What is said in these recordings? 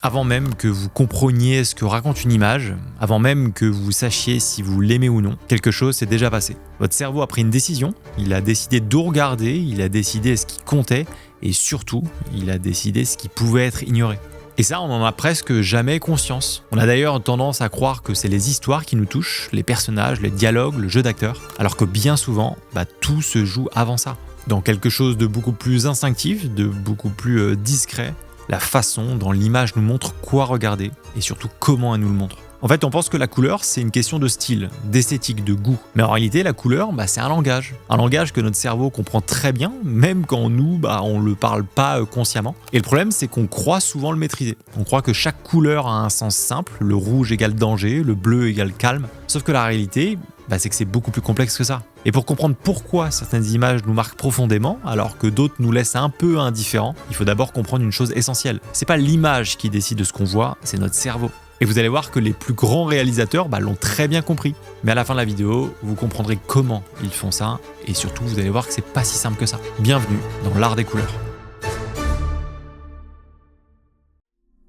Avant même que vous compreniez ce que raconte une image, avant même que vous sachiez si vous l'aimez ou non, quelque chose s'est déjà passé. Votre cerveau a pris une décision, il a décidé d'où regarder, il a décidé ce qui comptait et surtout, il a décidé ce qui pouvait être ignoré. Et ça, on n'en a presque jamais conscience. On a d'ailleurs tendance à croire que c'est les histoires qui nous touchent, les personnages, les dialogues, le jeu d'acteur, alors que bien souvent, tout se joue avant ça. Dans quelque chose de beaucoup plus instinctif, de beaucoup plus discret, la façon dont l'image nous montre quoi regarder et surtout comment elle nous le montre. En fait, on pense que la couleur, c'est une question de style, d'esthétique, de goût. Mais en réalité, la couleur, c'est un langage. Un langage que notre cerveau comprend très bien, même quand nous, on le parle pas consciemment. Et le problème, c'est qu'on croit souvent le maîtriser. On croit que chaque couleur a un sens simple, le rouge égale danger, le bleu égale calme. Sauf que la réalité, c'est que c'est beaucoup plus complexe que ça. Et pour comprendre pourquoi certaines images nous marquent profondément, alors que d'autres nous laissent un peu indifférents, il faut d'abord comprendre une chose essentielle. C'est pas l'image qui décide de ce qu'on voit, c'est notre cerveau. Et vous allez voir que les plus grands réalisateurs l'ont très bien compris. Mais à la fin de la vidéo, vous comprendrez comment ils font ça, et surtout vous allez voir que c'est pas si simple que ça. Bienvenue dans l'art des couleurs.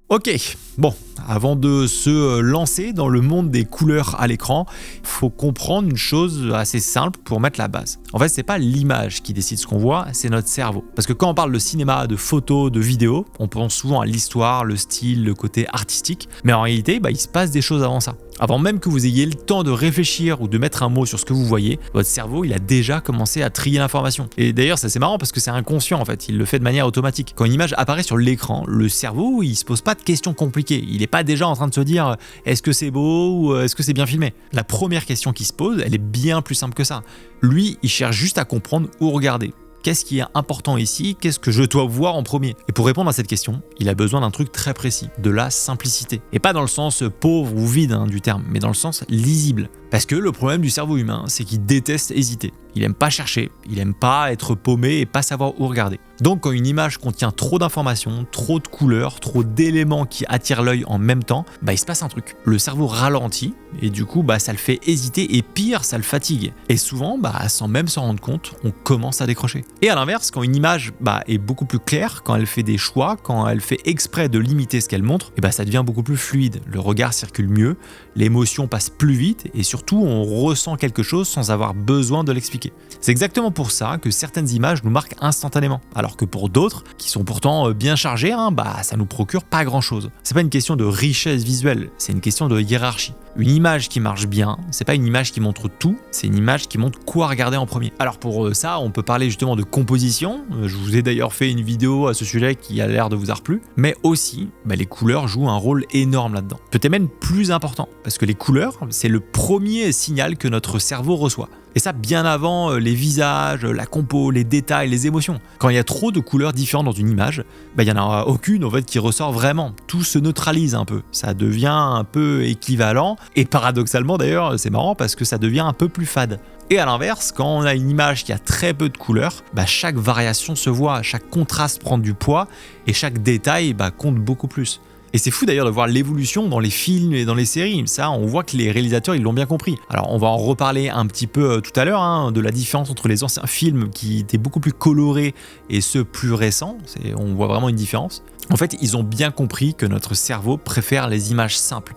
Ok, bon, avant de se lancer dans le monde des couleurs à l'écran, il faut comprendre une chose assez simple pour mettre la base. En fait, c'est pas l'image qui décide ce qu'on voit, c'est notre cerveau. Parce que quand on parle de cinéma, de photos, de vidéos, on pense souvent à l'histoire, le style, le côté artistique, mais en réalité, il se passe des choses avant ça. Avant même que vous ayez le temps de réfléchir ou de mettre un mot sur ce que vous voyez, votre cerveau, il a déjà commencé à trier l'information. Et d'ailleurs, ça c'est marrant parce que c'est inconscient en fait, il le fait de manière automatique. Quand une image apparaît sur l'écran, le cerveau, il se pose pas de questions compliquées. Il n'est pas déjà en train de se dire est-ce que c'est beau ou est-ce que c'est bien filmé. La première question qui se pose, elle est bien plus simple que ça. Lui, il cherche juste à comprendre où regarder. Qu'est-ce qui est important ici? Qu'est-ce que je dois voir en premier? Et pour répondre à cette question, il a besoin d'un truc très précis, de la simplicité. Et pas dans le sens pauvre ou vide du terme, mais dans le sens lisible. Parce que le problème du cerveau humain, c'est qu'il déteste hésiter. Il aime pas chercher, il aime pas être paumé et pas savoir où regarder. Donc quand une image contient trop d'informations, trop de couleurs, trop d'éléments qui attirent l'œil en même temps, il se passe un truc. Le cerveau ralentit et du coup ça le fait hésiter et pire, ça le fatigue. Et souvent, sans même s'en rendre compte, on commence à décrocher. Et à l'inverse, quand une image est beaucoup plus claire, quand elle fait des choix, quand elle fait exprès de limiter ce qu'elle montre, ça devient beaucoup plus fluide. Le regard circule mieux, l'émotion passe plus vite et surtout on ressent quelque chose sans avoir besoin de l'expliquer. C'est exactement pour ça que certaines images nous marquent instantanément, alors que pour d'autres, qui sont pourtant bien chargées, ça nous procure pas grand chose. C'est pas une question de richesse visuelle, c'est une question de hiérarchie. Une image qui marche bien, c'est pas une image qui montre tout, c'est une image qui montre quoi regarder en premier. Alors pour ça, on peut parler justement de composition, je vous ai d'ailleurs fait une vidéo à ce sujet qui a l'air de vous avoir plu, mais aussi, les couleurs jouent un rôle énorme là-dedans. Peut-être même plus important, parce que les couleurs, c'est le premier signal que notre cerveau reçoit. Et ça bien avant les visages, la compo, les détails, les émotions. Quand il y a trop de couleurs différentes dans une image, il n'y en a aucune en fait qui ressort vraiment. Tout se neutralise un peu. Ça devient un peu équivalent. Et paradoxalement d'ailleurs, c'est marrant parce que ça devient un peu plus fade. Et à l'inverse, quand on a une image qui a très peu de couleurs, chaque variation se voit, chaque contraste prend du poids et chaque détail compte beaucoup plus. Et c'est fou d'ailleurs de voir l'évolution dans les films et dans les séries. Ça, on voit que les réalisateurs, ils l'ont bien compris. Alors, on va en reparler un petit peu tout à l'heure, de la différence entre les anciens films qui étaient beaucoup plus colorés et ceux plus récents. On voit vraiment une différence. En fait, ils ont bien compris que notre cerveau préfère les images simples.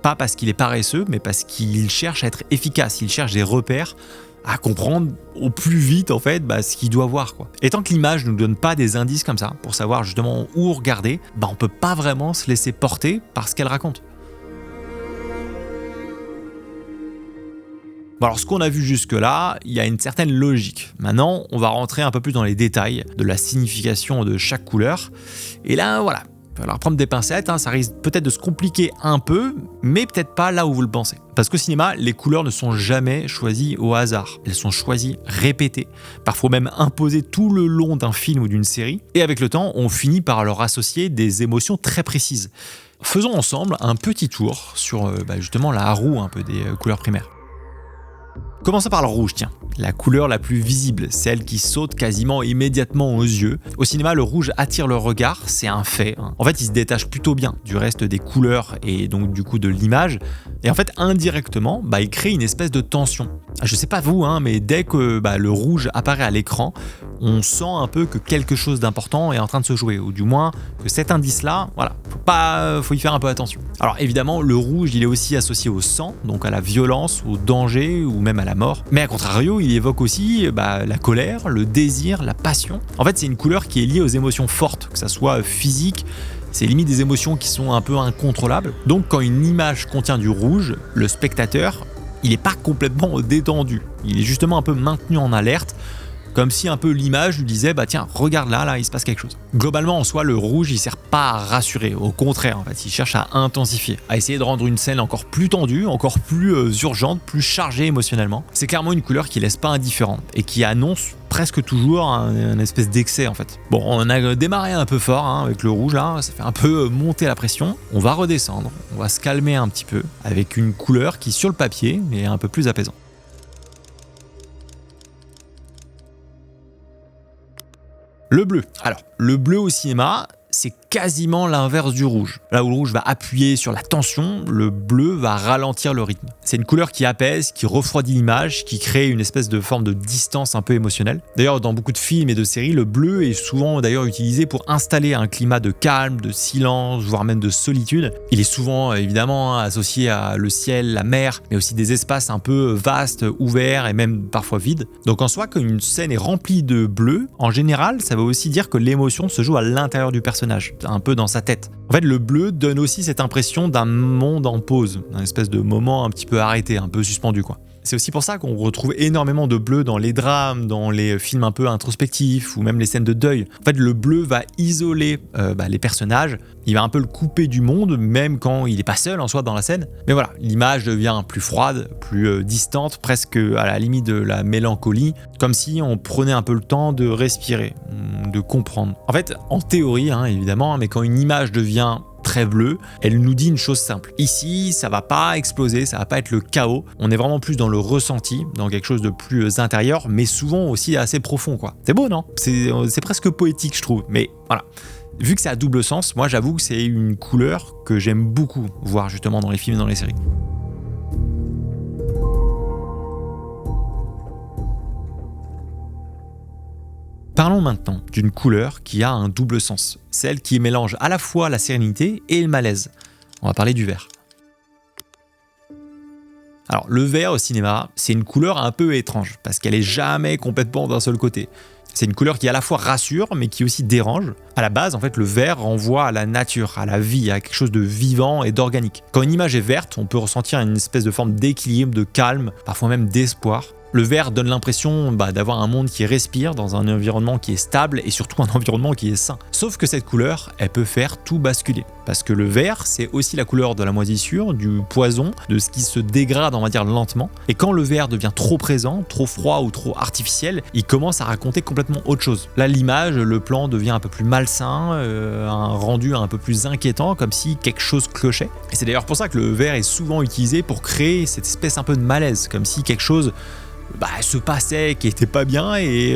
Pas parce qu'il est paresseux, mais parce qu'il cherche à être efficace. Il cherche des repères à comprendre au plus vite en fait ce qu'il doit voir quoi. Et tant que l'image ne nous donne pas des indices comme ça pour savoir justement où regarder, on peut pas vraiment se laisser porter par ce qu'elle raconte. Bon alors ce qu'on a vu jusque là, il y a une certaine logique. Maintenant, on va rentrer un peu plus dans les détails de la signification de chaque couleur. Et là voilà, alors prendre des pincettes, ça risque peut-être de se compliquer un peu, mais peut-être pas là où vous le pensez. Parce qu'au cinéma, les couleurs ne sont jamais choisies au hasard. Elles sont choisies, répétées, parfois même imposées tout le long d'un film ou d'une série. Et avec le temps, on finit par leur associer des émotions très précises. Faisons ensemble un petit tour sur justement la roue un peu des couleurs primaires. Commençons par le rouge, tiens. La couleur la plus visible, celle qui saute quasiment immédiatement aux yeux. Au cinéma, le rouge attire le regard, c'est un fait. En fait, il se détache plutôt bien du reste des couleurs et donc du coup de l'image. Et en fait, indirectement, il crée une espèce de tension. Je sais pas vous, mais dès que le rouge apparaît à l'écran, on sent un peu que quelque chose d'important est en train de se jouer, ou du moins que cet indice-là, faut y faire un peu attention. Alors évidemment, le rouge, il est aussi associé au sang, donc à la violence, au danger ou même à la mort. Mais à contrario, il évoque aussi la colère, le désir, la passion. En fait, c'est une couleur qui est liée aux émotions fortes, que ça soit physique. C'est limite des émotions qui sont un peu incontrôlables. Donc quand une image contient du rouge, le spectateur, il n'est pas complètement détendu. Il est justement un peu maintenu en alerte, comme si un peu l'image lui disait tiens, regarde là il se passe quelque chose. Globalement en soi, le rouge il sert pas à rassurer, au contraire en fait, il cherche à intensifier, à essayer de rendre une scène encore plus tendue, encore plus urgente, plus chargée émotionnellement. C'est clairement une couleur qui laisse pas indifférent et qui annonce presque toujours un espèce d'excès en fait. Bon, on a démarré un peu fort avec le rouge là, ça fait un peu monter la pression. On va redescendre, on va se calmer un petit peu avec une couleur qui sur le papier est un peu plus apaisante. Le bleu. Alors, le bleu au cinéma, c'est quasiment l'inverse du rouge. Là où le rouge va appuyer sur la tension, le bleu va ralentir le rythme. C'est une couleur qui apaise, qui refroidit l'image, qui crée une espèce de forme de distance un peu émotionnelle. D'ailleurs, dans beaucoup de films et de séries, le bleu est souvent d'ailleurs utilisé pour installer un climat de calme, de silence, voire même de solitude. Il est souvent évidemment associé à le ciel, la mer, mais aussi des espaces un peu vastes, ouverts et même parfois vides. Donc en soi, quand une scène est remplie de bleu, en général, ça veut aussi dire que l'émotion se joue à l'intérieur du personnage, un peu dans sa tête. En fait, le bleu donne aussi cette impression d'un monde en pause, un espèce de moment un petit peu arrêté, un peu suspendu quoi. C'est aussi pour ça qu'on retrouve énormément de bleu dans les drames, dans les films un peu introspectifs ou même les scènes de deuil. En fait, le bleu va isoler les personnages, il va un peu le couper du monde, même quand il n'est pas seul en soi dans la scène. Mais voilà, l'image devient plus froide, plus distante, presque à la limite de la mélancolie, comme si on prenait un peu le temps de respirer, de comprendre. En fait, en théorie, évidemment, mais quand une image devient très bleue, elle nous dit une chose simple. Ici, ça va pas exploser, ça va pas être le chaos. On est vraiment plus dans le ressenti, dans quelque chose de plus intérieur, mais souvent aussi assez profond, quoi. C'est beau, non ? C'est presque poétique, je trouve. Mais voilà. Vu que c'est à double sens, moi j'avoue que c'est une couleur que j'aime beaucoup voir justement dans les films et dans les séries. Parlons maintenant d'une couleur qui a un double sens, celle qui mélange à la fois la sérénité et le malaise. On va parler du vert. Alors le vert au cinéma, c'est une couleur un peu étrange, parce qu'elle est jamais complètement d'un seul côté. C'est une couleur qui à la fois rassure, mais qui aussi dérange. À la base, en fait, le vert renvoie à la nature, à la vie, à quelque chose de vivant et d'organique. Quand une image est verte, on peut ressentir une espèce de forme d'équilibre, de calme, parfois même d'espoir. Le vert donne l'impression d'avoir un monde qui respire dans un environnement qui est stable et surtout un environnement qui est sain. Sauf que cette couleur, elle peut faire tout basculer. Parce que le vert, c'est aussi la couleur de la moisissure, du poison, de ce qui se dégrade, on va dire, lentement. Et quand le vert devient trop présent, trop froid ou trop artificiel, il commence à raconter complètement autre chose. Là, l'image, le plan devient un peu plus malsain, un rendu un peu plus inquiétant, comme si quelque chose clochait. Et c'est d'ailleurs pour ça que le vert est souvent utilisé pour créer cette espèce un peu de malaise, comme si quelque chose se passait, qui était pas bien et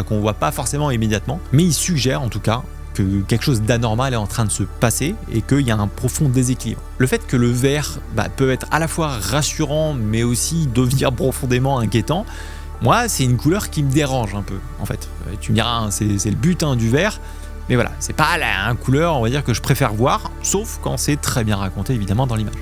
qu'on voit pas forcément immédiatement. Mais il suggère en tout cas que quelque chose d'anormal est en train de se passer et qu'il y a un profond déséquilibre. Le fait que le vert peut être à la fois rassurant mais aussi devenir profondément inquiétant, moi c'est une couleur qui me dérange un peu en fait. Tu me diras, c'est le but du vert, mais voilà, c'est pas la couleur on va dire que je préfère voir, sauf quand c'est très bien raconté évidemment dans l'image.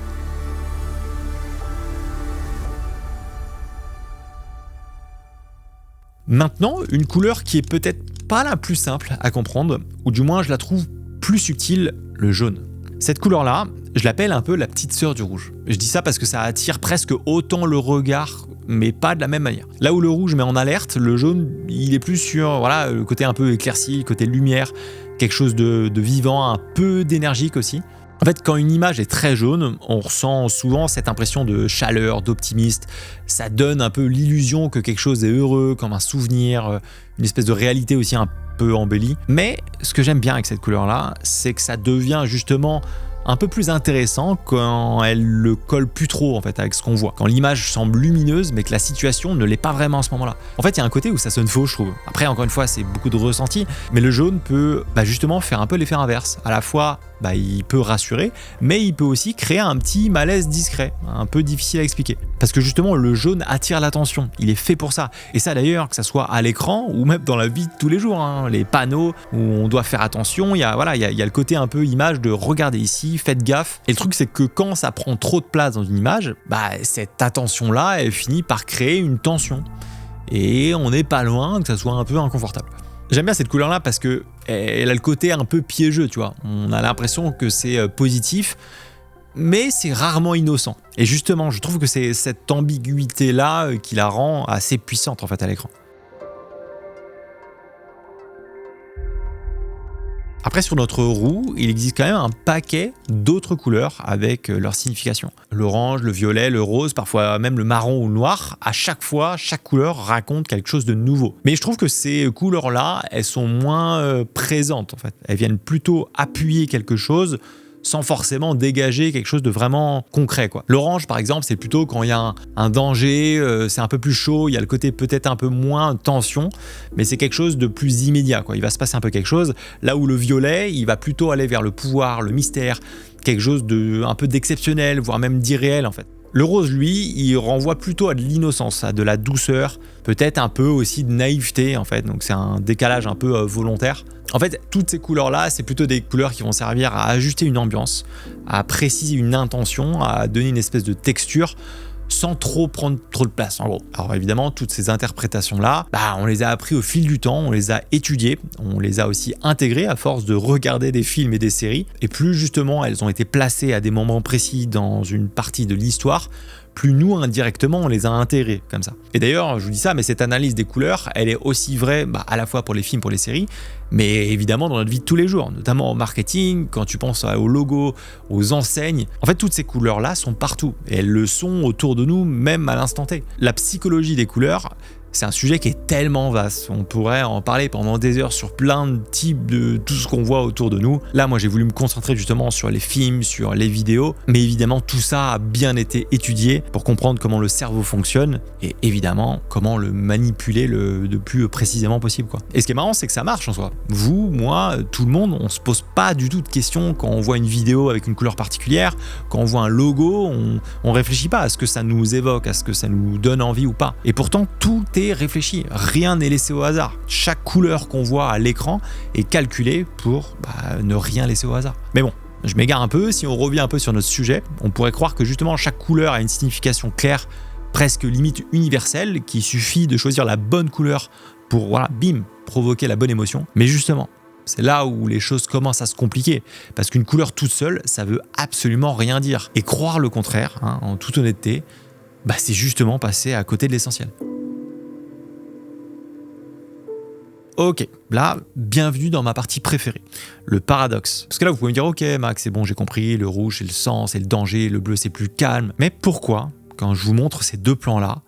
Maintenant, une couleur qui est peut-être pas la plus simple à comprendre, ou du moins je la trouve plus subtile, le jaune. Cette couleur-là, je l'appelle un peu la petite sœur du rouge. Je dis ça parce que ça attire presque autant le regard, mais pas de la même manière. Là où le rouge met en alerte, le jaune, il est plus sur le côté un peu éclairci, le côté lumière, quelque chose de vivant, un peu d'énergique aussi. En fait, quand une image est très jaune, on ressent souvent cette impression de chaleur, d'optimiste. Ça donne un peu l'illusion que quelque chose est heureux, comme un souvenir, une espèce de réalité aussi un peu embellie. Mais ce que j'aime bien avec cette couleur-là, c'est que ça devient justement un peu plus intéressant quand elle le colle plus trop en fait avec ce qu'on voit. Quand l'image semble lumineuse mais que la situation ne l'est pas vraiment à ce moment-là. En fait, il y a un côté où ça sonne faux, je trouve. Après, encore une fois, c'est beaucoup de ressenti, mais le jaune peut justement faire un peu l'effet inverse. À la fois, il peut rassurer, mais il peut aussi créer un petit malaise discret, un peu difficile à expliquer. Parce que justement, le jaune attire l'attention. Il est fait pour ça. Et ça d'ailleurs, que ça soit à l'écran ou même dans la vie de tous les jours. Les panneaux où on doit faire attention, il y a le côté un peu image de regardez ici, faites gaffe. Et le truc, c'est que quand ça prend trop de place dans une image, cette attention-là, elle finit par créer une tension. Et on n'est pas loin que ça soit un peu inconfortable. J'aime bien cette couleur-là parce que elle a le côté un peu piégeux, tu vois. On a l'impression que c'est positif, mais c'est rarement innocent. Et justement, je trouve que c'est cette ambiguïté-là qui la rend assez puissante en fait à l'écran. Après, sur notre roue, il existe quand même un paquet d'autres couleurs avec leur signification. L'orange, le violet, le rose, parfois même le marron ou le noir. À chaque fois, chaque couleur raconte quelque chose de nouveau. Mais je trouve que ces couleurs-là, elles sont moins présentes en fait. Elles viennent plutôt appuyer quelque chose sans forcément dégager quelque chose de vraiment concret, quoi. L'orange, par exemple, c'est plutôt quand il y a un danger, c'est un peu plus chaud, il y a le côté peut-être un peu moins tension, mais c'est quelque chose de plus immédiat, quoi. Il va se passer un peu quelque chose, là où le violet, il va plutôt aller vers le pouvoir, le mystère, quelque chose de un peu d'exceptionnel, voire même d'irréel, en fait. Le rose, lui, il renvoie plutôt à de l'innocence, à de la douceur, peut-être un peu aussi de naïveté, en fait, donc c'est un décalage un peu volontaire. En fait, toutes ces couleurs-là, c'est plutôt des couleurs qui vont servir à ajuster une ambiance, à préciser une intention, à donner une espèce de texture, sans trop prendre trop de place, en gros. Alors évidemment, toutes ces interprétations-là, on les a appris au fil du temps, on les a étudiées, on les a aussi intégrées à force de regarder des films et des séries, et plus justement elles ont été placées à des moments précis dans une partie de l'histoire, plus nous, indirectement, on les a intégrés comme ça. Et d'ailleurs, je vous dis ça, mais cette analyse des couleurs, elle est aussi vraie à la fois pour les films, pour les séries, mais évidemment dans notre vie de tous les jours, notamment au marketing, quand tu penses aux logos, aux enseignes. En fait, toutes ces couleurs-là sont partout, et elles le sont autour de nous, même à l'instant T. La psychologie des couleurs, c'est un sujet qui est tellement vaste. On pourrait en parler pendant des heures sur plein de types de tout ce qu'on voit autour de nous. Là, moi, j'ai voulu me concentrer justement sur les films, sur les vidéos. Mais évidemment, tout ça a bien été étudié pour comprendre comment le cerveau fonctionne et évidemment, comment le manipuler le plus précisément possible, quoi. Et ce qui est marrant, c'est que ça marche en soi. Vous, moi, tout le monde, on se pose pas du tout de questions quand on voit une vidéo avec une couleur particulière, quand on voit un logo, on réfléchit pas à ce que ça nous évoque, à ce que ça nous donne envie ou pas. Et pourtant, tout est réfléchi, rien n'est laissé au hasard. Chaque couleur qu'on voit à l'écran est calculée pour ne rien laisser au hasard. Mais bon, je m'égare un peu, si on revient un peu sur notre sujet, on pourrait croire que justement chaque couleur a une signification claire, presque limite universelle, qu'il suffit de choisir la bonne couleur pour, bim, provoquer la bonne émotion. Mais justement, c'est là où les choses commencent à se compliquer, parce qu'une couleur toute seule, ça veut absolument rien dire. Et croire le contraire, en toute honnêteté, c'est justement passer à côté de l'essentiel. Ok, là, bienvenue dans ma partie préférée, le paradoxe. Parce que là, vous pouvez me dire, ok Max, c'est bon, j'ai compris, le rouge c'est le sang, c'est le danger, le bleu c'est plus calme. Mais pourquoi, quand je vous montre ces deux plans-là,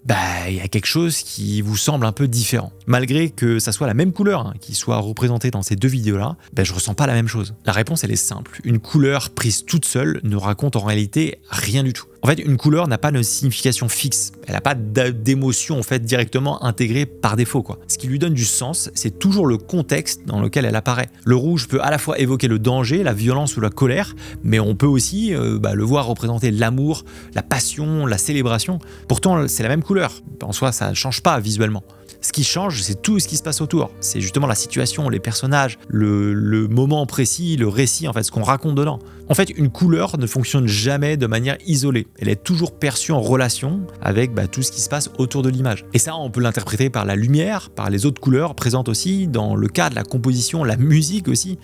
il y a quelque chose qui vous semble un peu différent. Malgré que ça soit la même couleur qui soit représentée dans ces deux vidéos-là, je ressens pas la même chose. La réponse, elle est simple. Une couleur prise toute seule ne raconte en réalité rien du tout. En fait, une couleur n'a pas de signification fixe. Elle n'a pas d'émotion en fait directement intégrée par défaut, quoi. Ce qui lui donne du sens, c'est toujours le contexte dans lequel elle apparaît. Le rouge peut à la fois évoquer le danger, la violence ou la colère, mais on peut aussi le voir représenter l'amour, la passion, la célébration. Pourtant, c'est la même couleur. En soi, ça ne change pas visuellement. Ce qui change, c'est tout ce qui se passe autour. C'est justement la situation, les personnages, le moment précis, le récit, en fait, ce qu'on raconte dedans. En fait, une couleur ne fonctionne jamais de manière isolée. Elle est toujours perçue en relation avec tout ce qui se passe autour de l'image. Et ça, on peut l'interpréter par la lumière, par les autres couleurs présentes aussi, dans le cas de la composition, la musique aussi.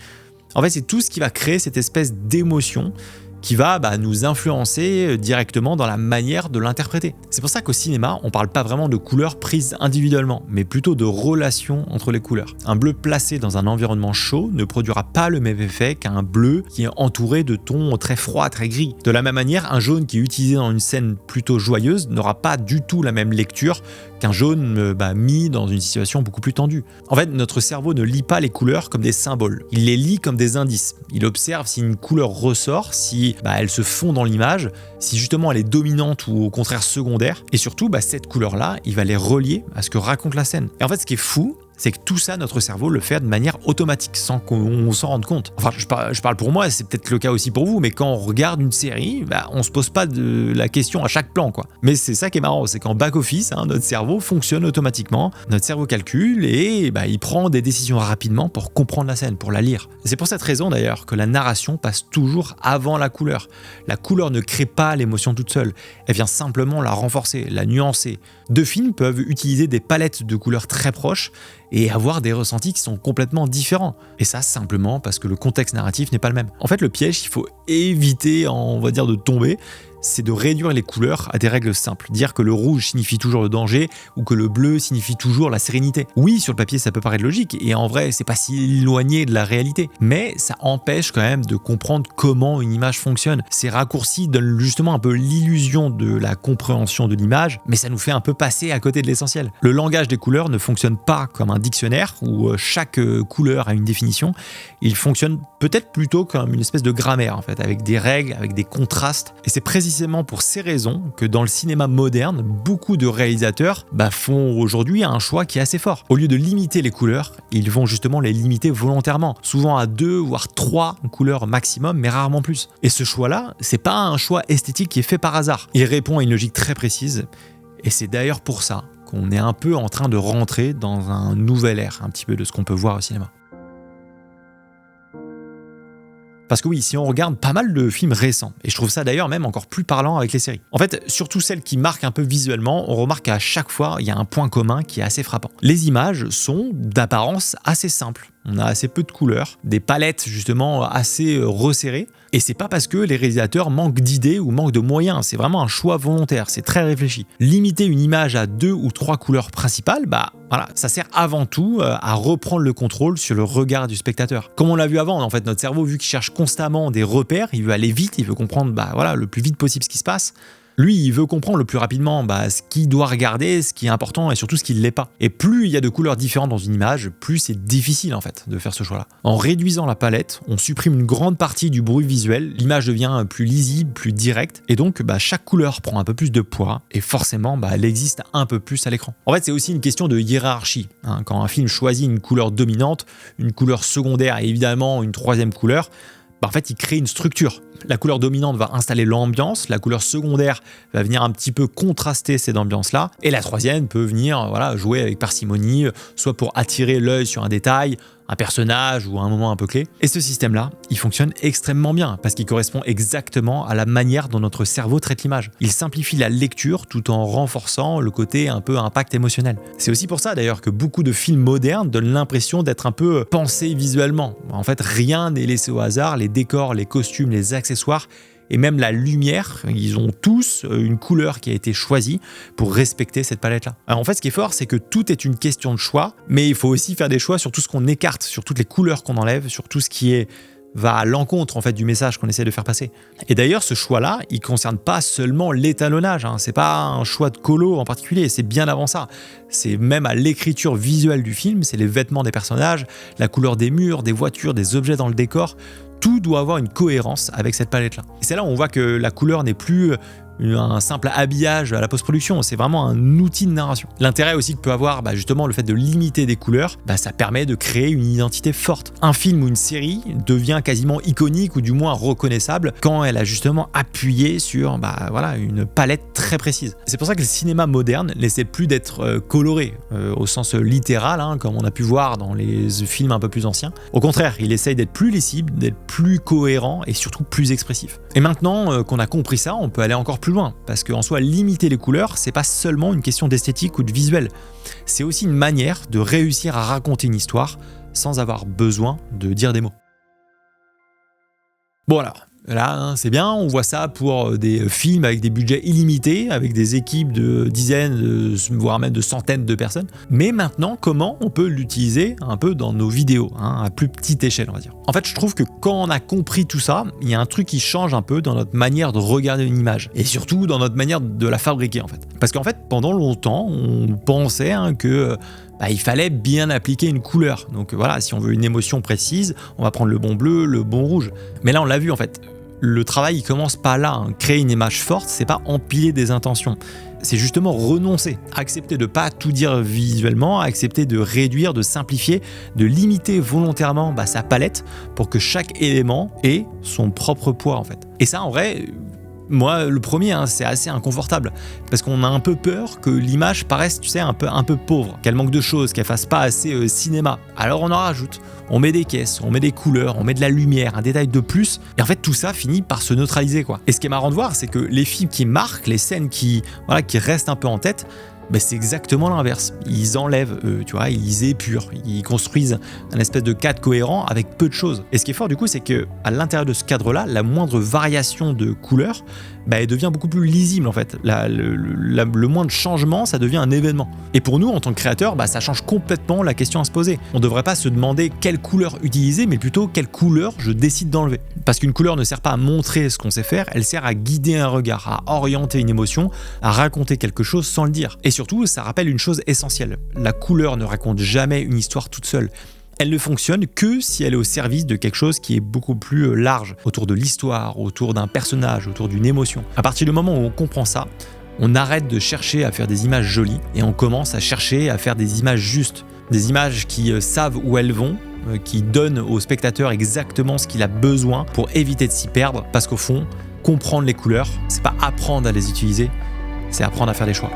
En fait, c'est tout ce qui va créer cette espèce d'émotion qui va nous influencer directement dans la manière de l'interpréter. C'est pour ça qu'au cinéma, on parle pas vraiment de couleurs prises individuellement, mais plutôt de relations entre les couleurs. Un bleu placé dans un environnement chaud ne produira pas le même effet qu'un bleu qui est entouré de tons très froids, très gris. De la même manière, un jaune qui est utilisé dans une scène plutôt joyeuse n'aura pas du tout la même lecture qu'un jaune mis dans une situation beaucoup plus tendue. En fait, notre cerveau ne lit pas les couleurs comme des symboles, il les lit comme des indices. Il observe si une couleur ressort, si elle se fond dans l'image, si justement elle est dominante ou au contraire secondaire, et surtout cette couleur-là, il va les relier à ce que raconte la scène. Et en fait, ce qui est fou, c'est que tout ça, notre cerveau le fait de manière automatique, sans qu'on s'en rende compte. Enfin, je parle pour moi, c'est peut-être le cas aussi pour vous, mais quand on regarde une série, on se pose pas de la question à chaque plan, quoi. Mais c'est ça qui est marrant, c'est qu'en back-office, notre cerveau fonctionne automatiquement, notre cerveau calcule et il prend des décisions rapidement pour comprendre la scène, pour la lire. Et c'est pour cette raison d'ailleurs que la narration passe toujours avant la couleur. La couleur ne crée pas l'émotion toute seule, elle vient simplement la renforcer, la nuancer. Deux films peuvent utiliser des palettes de couleurs très proches et avoir des ressentis qui sont complètement différents. Et ça, simplement parce que le contexte narratif n'est pas le même. En fait, le piège qu'il faut éviter, on va dire, de tomber, c'est de réduire les couleurs à des règles simples. Dire que le rouge signifie toujours le danger ou que le bleu signifie toujours la sérénité. Oui, sur le papier, ça peut paraître logique et en vrai, c'est pas si éloigné de la réalité. Mais ça empêche quand même de comprendre comment une image fonctionne. Ces raccourcis donnent justement un peu l'illusion de la compréhension de l'image, mais ça nous fait un peu passer à côté de l'essentiel. Le langage des couleurs ne fonctionne pas comme un dictionnaire où chaque couleur a une définition. Il fonctionne peut-être plutôt comme une espèce de grammaire en fait, avec des règles, avec des contrastes. Et c'est précisément pour ces raisons que dans le cinéma moderne, beaucoup de réalisateurs font aujourd'hui un choix qui est assez fort. Au lieu de limiter les couleurs, ils vont justement les limiter volontairement, souvent à 2 voire 3 couleurs maximum, mais rarement plus. Et ce choix-là, c'est pas un choix esthétique qui est fait par hasard. Il répond à une logique très précise, et c'est d'ailleurs pour ça qu'on est un peu en train de rentrer dans un nouvel ère, un petit peu de ce qu'on peut voir au cinéma. Parce que oui, si on regarde pas mal de films récents, et je trouve ça d'ailleurs même encore plus parlant avec les séries. En fait, surtout celles qui marquent un peu visuellement, on remarque qu'à chaque fois, il y a un point commun qui est assez frappant. Les images sont d'apparence assez simples. On a assez peu de couleurs, des palettes justement assez resserrées. Et c'est pas parce que les réalisateurs manquent d'idées ou manquent de moyens, c'est vraiment un choix volontaire, c'est très réfléchi. Limiter une image à 2 ou 3 couleurs principales, ça sert avant tout à reprendre le contrôle sur le regard du spectateur. Comme on l'a vu avant, en fait, notre cerveau, vu qu'il cherche constamment des repères, il veut aller vite, il veut comprendre le plus vite possible ce qui se passe. Lui, il veut comprendre le plus rapidement ce qu'il doit regarder, ce qui est important et surtout ce qui ne l'est pas. Et plus il y a de couleurs différentes dans une image, plus c'est difficile en fait de faire ce choix-là. En réduisant la palette, on supprime une grande partie du bruit visuel, l'image devient plus lisible, plus directe, et donc chaque couleur prend un peu plus de poids, et forcément elle existe un peu plus à l'écran. En fait, c'est aussi une question de hiérarchie. Quand un film choisit une couleur dominante, une couleur secondaire et évidemment une troisième couleur, en fait, il crée une structure. La couleur dominante va installer l'ambiance, la couleur secondaire va venir un petit peu contraster cette ambiance-là, et la troisième peut venir jouer avec parcimonie, soit pour attirer l'œil sur un détail, un personnage ou un moment un peu clé. Et ce système-là, il fonctionne extrêmement bien parce qu'il correspond exactement à la manière dont notre cerveau traite l'image. Il simplifie la lecture tout en renforçant le côté un peu impact émotionnel. C'est aussi pour ça d'ailleurs que beaucoup de films modernes donnent l'impression d'être un peu pensés visuellement. En fait, rien n'est laissé au hasard, les décors, les costumes, les accessoires et même la lumière, ils ont tous une couleur qui a été choisie pour respecter cette palette-là. Alors en fait, ce qui est fort, c'est que tout est une question de choix, mais il faut aussi faire des choix sur tout ce qu'on écarte, sur toutes les couleurs qu'on enlève, sur tout ce qui va à l'encontre en fait du message qu'on essaie de faire passer. Et d'ailleurs, ce choix-là, il concerne pas seulement l'étalonnage, c'est pas un choix de colo en particulier, c'est bien avant ça. C'est même à l'écriture visuelle du film, c'est les vêtements des personnages, la couleur des murs, des voitures, des objets dans le décor. Tout doit avoir une cohérence avec cette palette-là. Et c'est là où on voit que la couleur n'est plus un simple habillage à la post-production, c'est vraiment un outil de narration. L'intérêt aussi que peut avoir justement le fait de limiter des couleurs, ça permet de créer une identité forte. Un film ou une série devient quasiment iconique ou du moins reconnaissable quand elle a justement appuyé sur une palette très précise. C'est pour ça que le cinéma moderne n'essaie plus d'être coloré au sens littéral, comme on a pu voir dans les films un peu plus anciens. Au contraire, il essaye d'être plus lisible, d'être plus cohérent et surtout plus expressif. Et maintenant qu'on a compris ça, on peut aller encore plus loin, parce qu'en soi, limiter les couleurs, c'est pas seulement une question d'esthétique ou de visuel, c'est aussi une manière de réussir à raconter une histoire sans avoir besoin de dire des mots. Bon alors, Là, hein, c'est bien, on voit ça pour des films avec des budgets illimités, avec des équipes de dizaines, voire même de centaines de personnes. Mais maintenant, comment on peut l'utiliser un peu dans nos vidéos, hein, à plus petite échelle, on va dire. En fait, je trouve que quand on a compris tout ça, il y a un truc qui change un peu dans notre manière de regarder une image. Et surtout dans notre manière de la fabriquer, en fait. Parce qu'en fait, pendant longtemps, on pensait que il fallait bien appliquer une couleur. Donc voilà, si on veut une émotion précise, on va prendre le bon bleu, le bon rouge. Mais là, on l'a vu, en fait. Le travail, il commence pas là. Hein. Créer une image forte, c'est pas empiler des intentions. C'est justement renoncer, accepter de pas tout dire visuellement, accepter de réduire, de simplifier, de limiter volontairement sa palette pour que chaque élément ait son propre poids en fait. Et ça, en vrai, moi, le premier, hein, c'est assez inconfortable parce qu'on a un peu peur que l'image paraisse, tu sais, un peu pauvre, qu'elle manque de choses, qu'elle fasse pas assez cinéma. Alors on en rajoute, on met des caisses, on met des couleurs, on met de la lumière, un détail de plus, et en fait tout ça finit par se neutraliser quoi. Et ce qui est marrant de voir, c'est que les films qui marquent, les scènes qui restent un peu en tête, c'est exactement l'inverse. Ils enlèvent, ils épurent, ils construisent un espèce de cadre cohérent avec peu de choses. Et ce qui est fort du coup, c'est que à l'intérieur de ce cadre-là, la moindre variation de couleur, elle devient beaucoup plus lisible en fait. Le moindre changement, ça devient un événement. Et pour nous, en tant que créateurs, ça change complètement la question à se poser. On ne devrait pas se demander quelle couleur utiliser, mais plutôt quelle couleur je décide d'enlever. Parce qu'une couleur ne sert pas à montrer ce qu'on sait faire, elle sert à guider un regard, à orienter une émotion, à raconter quelque chose sans le dire. Et surtout, ça rappelle une chose essentielle. La couleur ne raconte jamais une histoire toute seule. Elle ne fonctionne que si elle est au service de quelque chose qui est beaucoup plus large, autour de l'histoire, autour d'un personnage, autour d'une émotion. À partir du moment où on comprend ça, on arrête de chercher à faire des images jolies et on commence à chercher à faire des images justes. Des images qui savent où elles vont, qui donnent au spectateur exactement ce qu'il a besoin pour éviter de s'y perdre. Parce qu'au fond, comprendre les couleurs, c'est pas apprendre à les utiliser, c'est apprendre à faire des choix.